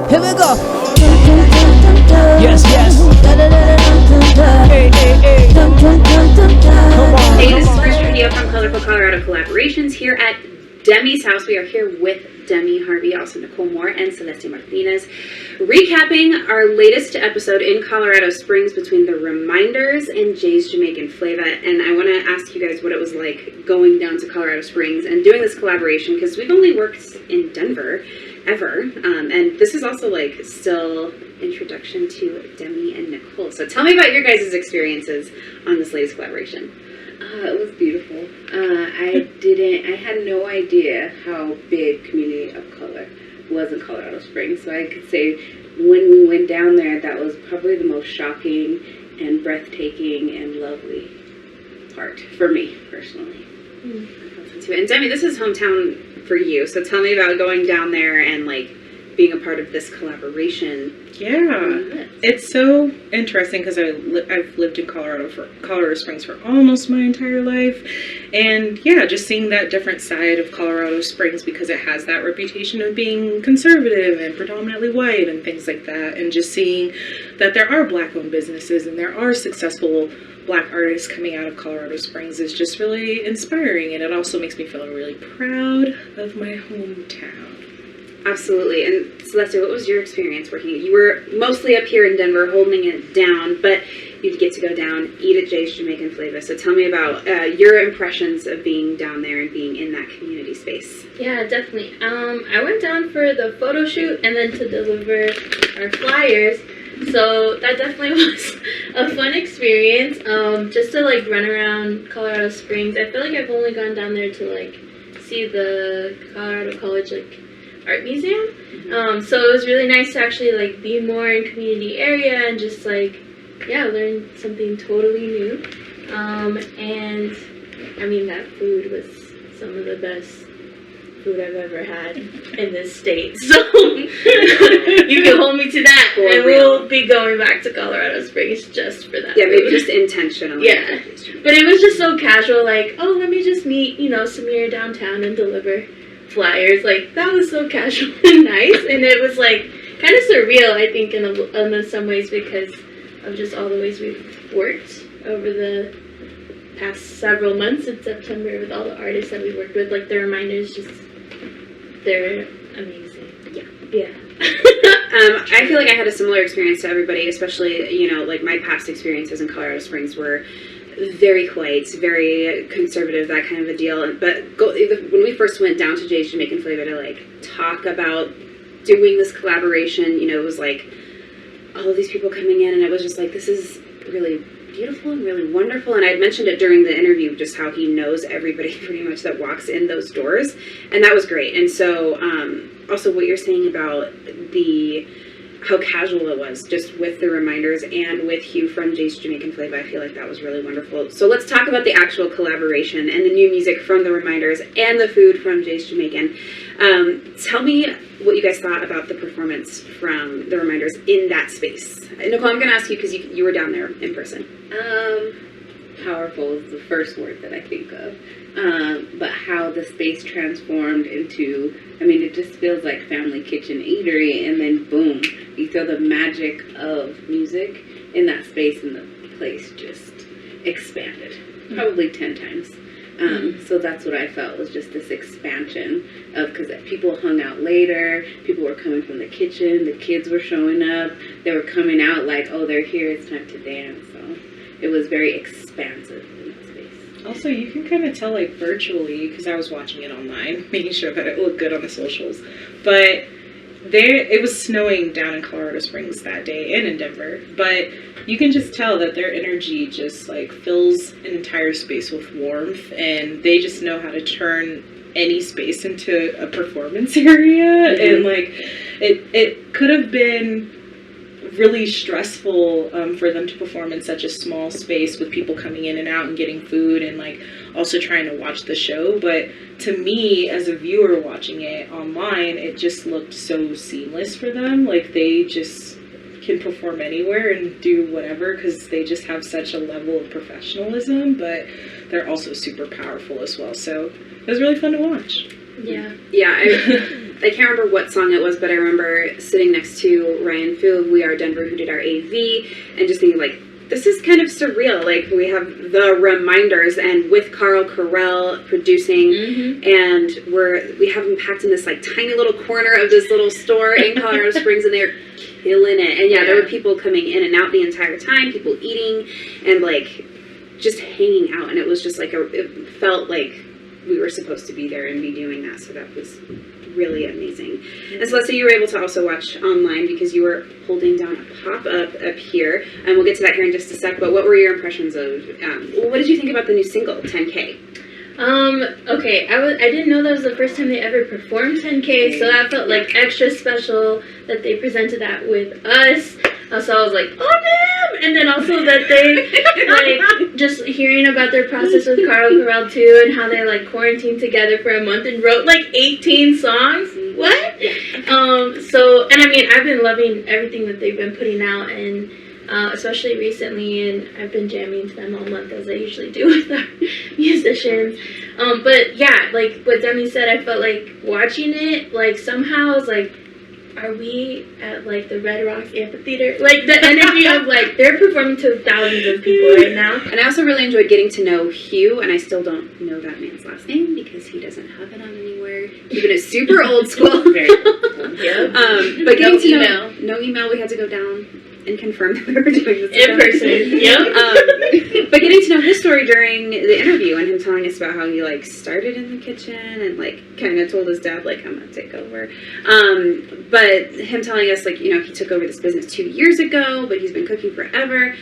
Here we go. Yes, yes. Hey, hey, hey. Come on. Hey, this is Chris Trujillo from Colorful Colorado Collaborations here at Demi's house. We are here with Demi Harvey, also Nicole Moore, and Celeste Martinez, recapping our latest episode in Colorado Springs between the Reminders and Jay's Jamaican Flava. And I want to ask you guys what it was like going down to Colorado Springs and doing this collaboration, because we've only worked in Denver ever, and this is also like still introduction to Demi and Nicole. So tell me about your guys' experiences on this latest collaboration. It was beautiful. I had no idea how big Community of Color was in Colorado Springs. So I could say when we went down there, that was probably the most shocking and breathtaking and lovely part for me personally. And Demi, this is hometown for you. So tell me about going down there and like being a part of this collaboration. Yeah, it's so interesting because I've lived in Colorado Springs for almost my entire life, and yeah, just seeing that different side of Colorado Springs, because it has that reputation of being conservative and predominantly white and things like that, and just seeing that there are Black-owned businesses and there are successful Black artists coming out of Colorado Springs is just really inspiring, and it also makes me feel really proud of my hometown. Absolutely. And Celeste, what was your experience working? You were mostly up here in Denver holding it down, but you'd get to go down, eat at Jay's Jamaican Flava. So tell me about your impressions of being down there and being in that community space. Yeah, definitely. I went down for the photo shoot and then to deliver our flyers. So that definitely was a fun experience. Just to like run around Colorado Springs. I feel like I've only gone down there to like see the Colorado College like art museum. So it was really nice to actually like be more in community area and just like learn something totally new. And I mean, that food was some of the best food I've ever had in this state. So you can hold me to that. And we'll be going back to Colorado Springs just for that. Yeah, maybe just intentionally. Yeah. But it was just so casual, like, oh, let me just meet, Samir downtown and deliver flyers. Like, that was so casual and nice. And it was like kind of surreal, I think, in some ways, because of just all the ways we've worked over the past several months in September with all the artists that we worked with. Like, the Reminders, they're amazing. Yeah. I feel like I had a similar experience to everybody, especially, like my past experiences in Colorado Springs were very white, very conservative, that kind of a deal. But when we first went down to Jay's Jamaican Flava to like talk about doing this collaboration, it was like all of these people coming in, and it was just like, this is really beautiful and really wonderful. And I had mentioned it during the interview, just how he knows everybody pretty much that walks in those doors, and that was great. And so also what you're saying about how casual it was, just with the Reminders and with Hugh from Jay's Jamaican Flava, I feel like that was really wonderful. So let's talk about the actual collaboration and the new music from the Reminders and the food from Jay's Jamaican. Tell me what you guys thought about the performance from the Reminders in that space. Nicole, I'm going to ask you because you were down there in person. Powerful is the first word that I think of. But how the space transformed into, it just feels like family kitchen eatery, and then boom, you feel the magic of music in that space, and the place just expanded, probably 10 times. So that's what I felt, was just this expansion of, because people hung out later, people were coming from the kitchen, the kids were showing up, they were coming out like, oh, they're here, it's time to dance. So it was very expansive in that space. Also, you can kind of tell, like, virtually, because I was watching it online, making sure that it looked good on the socials, but it was snowing down in Colorado Springs that day and in Denver, but you can just tell that their energy just like fills an entire space with warmth, and they just know how to turn any space into a performance area. And like it could have been really stressful for them to perform in such a small space with people coming in and out and getting food and like also trying to watch the show. But to me, as a viewer watching it online, it just looked so seamless for them. Like they just can perform anywhere and do whatever because they just have such a level of professionalism, but they're also super powerful as well. So it was really fun to watch. Yeah. Yeah. I can't remember what song it was, but I remember sitting next to Ryan Fu of We Are Denver, who did our AV, and just thinking, like, this is kind of surreal. Like, we have the Reminders, and with Carl Carell producing, and we have them packed in this, like, tiny little corner of this little store in Colorado Springs, and they're killing it. And there were people coming in and out the entire time, people eating, and, like, just hanging out. And it was just, like, it felt like we were supposed to be there and be doing that. So that was really amazing. And so let's say you were able to also watch online because you were holding down a pop-up up here, and we'll get to that here in just a sec, but what were your impressions of, what did you think about the new single, 10K? Okay, I didn't know that was the first time they ever performed 10K, so that felt like extra special that they presented that with us. So I was like, oh damn! And then also that they, like, just hearing about their process with Carl Carell too, and how they, like, quarantined together for a month and wrote, like, 18 songs. What? So, and I mean, I've been loving everything that they've been putting out, and especially recently, and I've been jamming to them all month, as I usually do with our musicians. But yeah, like what Demi said, I felt like watching it, like, somehow I was like, are we at, like, the Red Rocks Amphitheater? Like, the energy of, like, they're performing to thousands of people right now. And I also really enjoyed getting to know Hugh, and I still don't know that man's last name because he doesn't have it on anywhere. Keeping it super old school. Very cool. Yeah. But getting to know, no email, we had to go down and confirm that we were doing this in person. Yep. But getting to know his story during the interview and him telling us about how he, like, started in the kitchen and, like, kind of told his dad, like, I'm gonna take over. But him telling us, like, you know, he took over this business 2 years ago, but he's been cooking forever.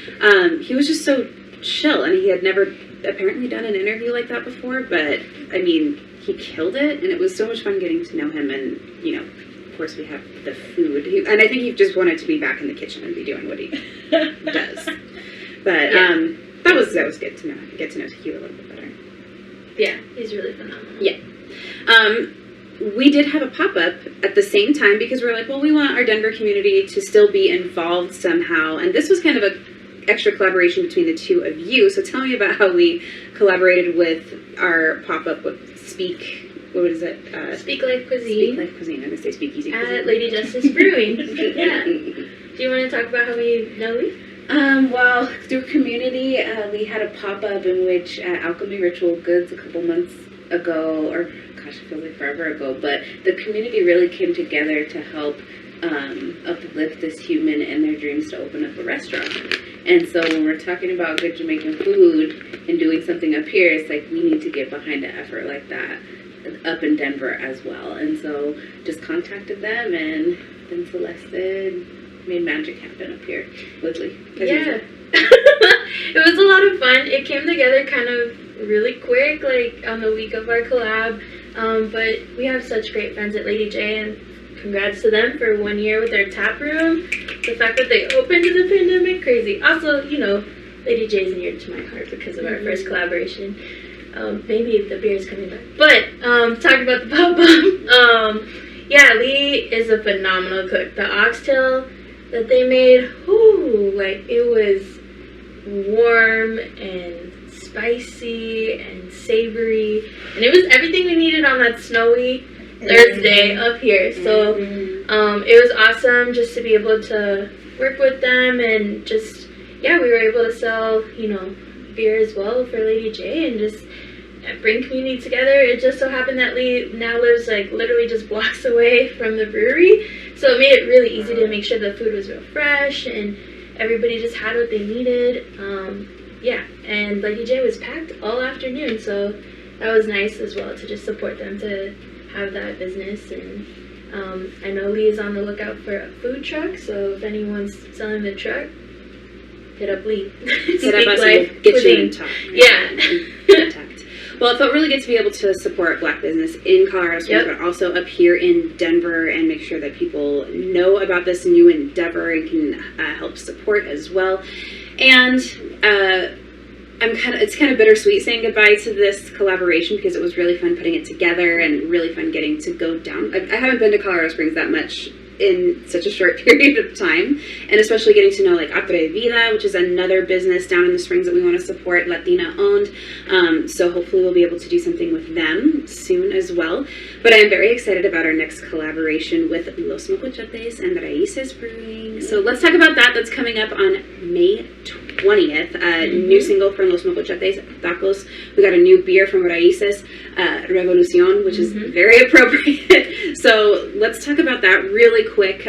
He was just so chill, and he had never apparently done an interview like that before, but I mean, he killed it, and it was so much fun getting to know him. And, you know, of course we have the food, and I think he just wanted to be back in the kitchen and be doing what he does. But that was good to get to know Hugh a little bit better. Yeah, he's really phenomenal. Yeah. We did have a pop-up at the same time because we were like, well, we want our Denver community to still be involved somehow, and this was kind of a extra collaboration between the two of you. So tell me about how we collaborated with our pop-up with Speak. What is it? Speak Life Cuisine. Speak Life Cuisine. I'm going to say Speakeasy Cuisine. At Lady Justice Brewery. Yeah. Do you want to talk about how we know Lee? Well, through community, we had a pop-up in which Alchemy Ritual Goods a couple months ago, or gosh, it feels like forever ago, but the community really came together to help uplift this human and their dreams to open up a restaurant. And so when we're talking about good Jamaican food and doing something up here, it's like we need to get behind an effort like that up in Denver as well. And so just contacted them, and then Celeste made magic happen up here with Lee. Yeah. It was a lot of fun. It came together kind of really quick, like on the week of our collab. But we have such great friends at Lady J, and congrats to them for 1 year with their tap room. The fact that they opened in the pandemic, crazy. Also, you know, Lady J is near to my heart because of our first collaboration. Maybe the beer is coming back. But talking about the pop-up, yeah, Lee is a phenomenal cook. The oxtail that they made, like, it was warm and spicy and savory, and it was everything we needed on that snowy Thursday up here. So it was awesome just to be able to work with them, and just, yeah, we were able to sell, you know, beer as well for Lady J, and just bring community together. It just so happened that Lee now lives, like, literally just blocks away from the brewery, so it made it really easy to make sure the food was real fresh and everybody just had what they needed. Yeah, and Lady J was packed all afternoon, so that was nice as well to just support them to have that business. And I know Lee is on the lookout for a food truck, so if anyone's selling the truck, hit up Lee. Hit up us and get you in talk. Yeah. Well, it felt really good to be able to support Black business in Colorado Springs, but also up here in Denver, and make sure that people know about this new endeavor and can help support as well. And it's kind of bittersweet saying goodbye to this collaboration because it was really fun putting it together and really fun getting to go down. I haven't been to Colorado Springs that much in such a short period of time, and especially getting to know like Atrevida, which is another business down in the Springs that we want to support, Latina owned. So hopefully we'll be able to do something with them soon as well. But I'm very excited about our next collaboration with Los Mocochotes and Raíces Brewing. So let's talk about that. That's coming up on May 20th. New single from Los Mocochotes, Tacos. We got a new beer from Raíces, Revolucion, which is very appropriate. So let's talk about that really quick.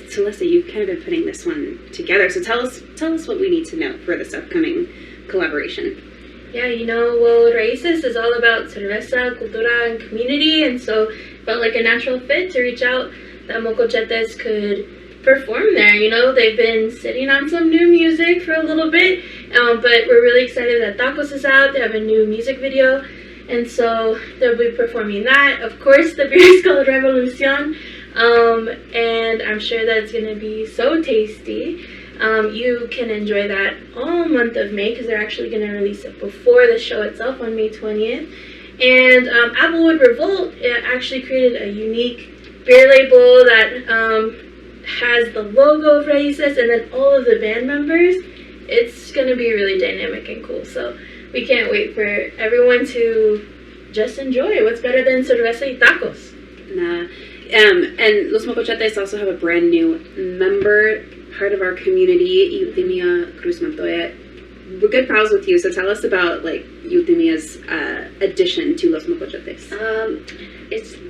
Celeste, you've kind of been putting this one together. So tell us what we need to know for this upcoming collaboration. Yeah, well, Raíces is all about cerveza, cultura, and community, and so it felt like a natural fit to reach out that Mocochetes could perform there. They've been sitting on some new music for a little bit, but we're really excited that Tacos is out. They have a new music video, and so they'll be performing that. Of course, the beer is called Revolucion, and I'm sure that it's going to be so tasty. You can enjoy that all month of May because they're actually going to release it before the show itself on May 20th. And Applewood Revolt actually created a unique beer label that has the logo of Raíces and then all of the band members. It's going to be really dynamic and cool. So we can't wait for everyone to just enjoy. What's better than cerveza y tacos? And Los Mocochetes also have a brand new member, part of our community, Eutimia Cruz Montoya. We're good pals with you, so tell us about like Eutimia's addition to Los Mocochetes.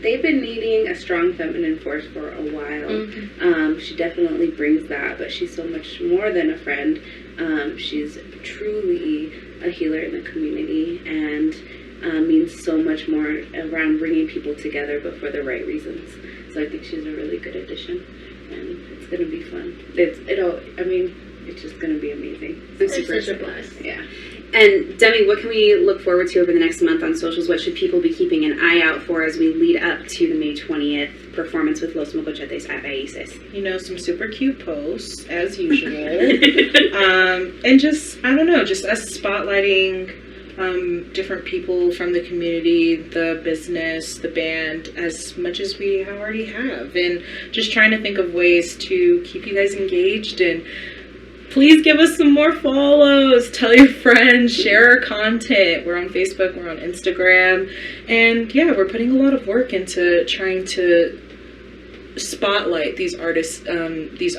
They've been needing a strong feminine force for a while. She definitely brings that, but she's so much more than a friend. She's truly a healer in the community and means so much more around bringing people together, but for the right reasons. So I think she's a really good addition, and it's going to be fun. It's just going to be amazing. It's such a blast. Yeah. And Demi, what can we look forward to over the next month on socials? What should people be keeping an eye out for as we lead up to the May 20th performance with Los Mocochetes at Raíces? Some super cute posts, as usual. And just us spotlighting different people from the community, the business, the band, as much as we already have. And just trying to think of ways to keep you guys engaged, and please give us some more follows. Tell your friends, share our content. We're on Facebook, we're on Instagram. And yeah, we're putting a lot of work into trying to spotlight these artists and these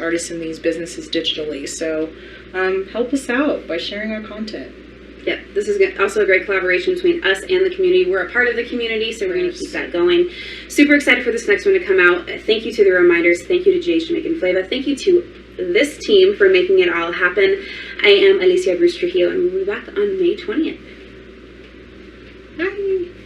businesses digitally. So help us out by sharing our content. Yeah, this is also a great collaboration between us and the community. We're a part of the community, so we're going to keep that going. Super excited for this next one to come out. Thank you to the reminders. Thank you to Jay's Jamaican Flava. Thank you to this team for making it all happen. I am Alicia Bruce Trujillo, and we'll be back on May 20th. Bye.